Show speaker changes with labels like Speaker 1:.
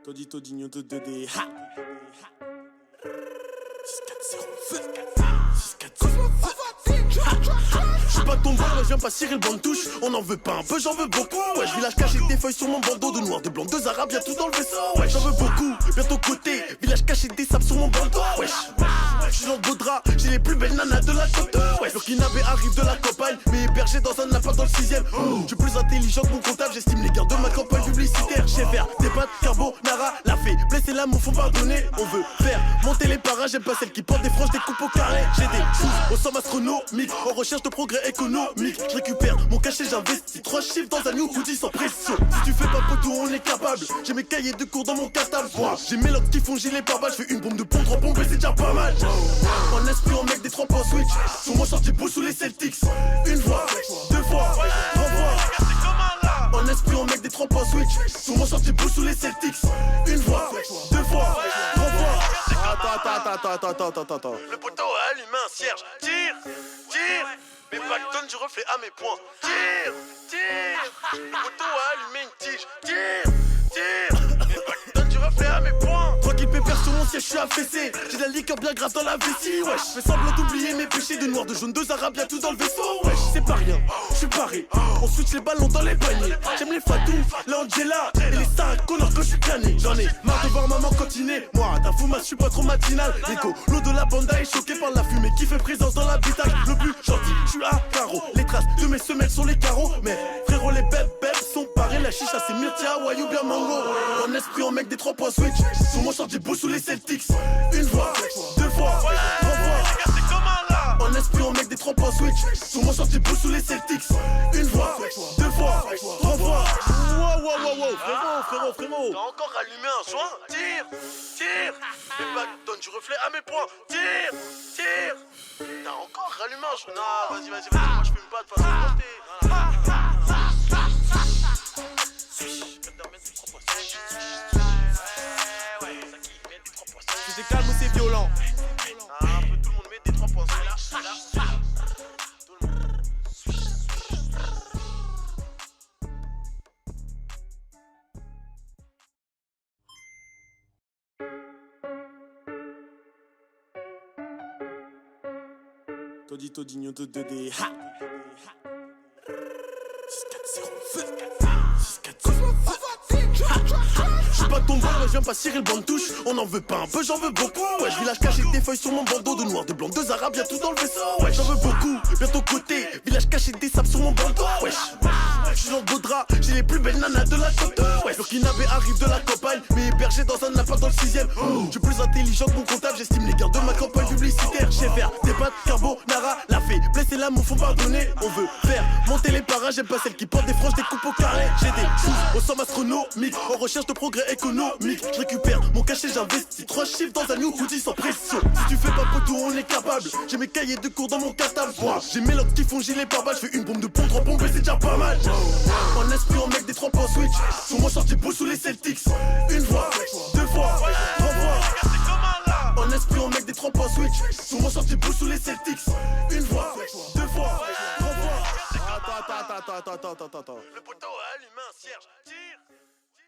Speaker 1: Todito digno de 2D. Ha 6-4-0 J'suis pas ton bar, je viens pas cirer le banc de touche. On en veut pas un peu, j'en veux beaucoup. Ouais, village caché des feuilles sur mon bandeau. De noir, de blanc, deux arabes, y'a tout dans le vaisseau. Ouais, j'en veux beaucoup, bientôt côté. Village caché des sables sur mon bandeau. Wesh, j'suis dans le beau drap, j'ai les plus belles nanas de la côte. Ouais, Burkinabé arrive de la campagne, mais hébergé dans un appart dans le 6ème. J'suis plus intelligent que mon comptable, j'estime les gardes de ma campagne publicitaire. J'ai faire des pâtes, carbonara, la fée. Blesser l'amour, faut pardonner. On veut faire monter les parages, j'aime pas celles qui portent des franges, des coupes au carré. J'ai des sous au somme astronomique, en recherche de progrès économique. Je récupère mon cachet, j'investis 3 chiffres dans un new hoodie sans pression. Si tu fais pas poteau, on est capable. J'ai mes cahiers de cours dans mon cartable. J'ai mes locks qui font gilet pare-balles. Je fais une bombe de pont, 3 bombes et c'est déjà pas mal. En esprit, on mec des 3 points switch. Sur mon sorti bouche sous les Celtics. Une fois, deux fois, 3 fois. En esprit, on mec des 3 points switch. Sur mon sorti bouche sous les Celtics. Une fois, deux fois, 3 fois. Attends. Le poteau a allumé un cierge. Tire. Mes balles donnent du reflet à mes poings. Tire. Le poteau a allumé une tige. Tire. Mes balles donnent du reflet à mes poings. Tranquille pépère sur mon siège, je suis affaissé. J'ai de la liqueur bien grave dans la vessie. Wesh, je fais semblant d'oublier mes péchés. De noir, de jaune, deux arabes, y'a tout dans le vaisseau. Wesh, c'est pas rien, je suis paré. On switch les ballons dans les paniers. J'aime les Fatou, l'Angela et les Sarah Connor que je suis cané. J'en ai marre de voir maman cantiner. Moi, ta foumasse, je suis pas trop matinal. L'écho, l'eau de la banda est choqué par la fumée qui fait présence dans l'habitacle. Le but gentil, je suis à carreau. Les traces de mes semelles sur les carreaux. Mais frérot, les bêtes sont parés. La chicha, c'est Myrtia, Wayou, bien mango. En esprit, on mec des 3 points switch. Sur mon short, j'ai beau sous les Celtics. Une fois, deux fois, 3 fois. En esprit, on mec des 3 points switch. Sur mon short, j'ai beau sous les Celtics. Une fois, deux fois, 3 fois. Wow, frérot. T'as encore allumé un joint? Tire. Les bacs donnent du reflet à mes poings. Tire. T'as encore allumé un joint? Non, vas-y, moi je fume pas de façon portée. C'est calme ou c'est violent? Un peu tout le monde met des 3 points. Todito digno de 2D. Ha 6-4-0 J'suis pas ton bar, je viens pas cirer le banc de touche. On en veut pas un peu, j'en veux beaucoup. Ouais, village caché des feuilles sur mon bandeau. De noir, de blanc, deux arabes, y'a tout dans le vaisseau. Ouais, j'en veux beaucoup, bientôt côté. Village caché des sables sur mon bandeau. Wesh, j'suis dans le beau drap, j'ai les plus belles nanas de la côte. Ouais, Burkinabé arrive de la campagne, mais hébergé dans un appart dans le 6ème. J'suis plus intelligent que mon comptable, j'estime les gardes de ma campagne publicitaire. J'ai faire des pâtes, carbonara, la fée. Blesser l'amour, faut pardonner. On veut faire monter les parages, j'aime pas celles qui portent des franges, des coupes au carré. J'ai des sous au somme astronomique, en recherche de progrès économique. Je récupère mon cachet, j'investis 3 chiffres dans un new hoodie sans pression. Si tu fais pas poteau, on est capable. J'ai mes cahiers de cours dans mon cartable. J'ai mes locks qui font gilet pare-balles. Je fais une bombe de pont, 3 bombes et c'est déjà pas mal. En esprit, on mec des 3 points switch. Sur mon short, j'ai beau sous les Celtics. Une fois, deux fois, 3 fois. En esprit, on mec des 3 points switch. Sur mon short, j'ai beau sous les Celtics. Une fois, deux fois, 3 fois. Attends. Le poteau a allumé un cierge.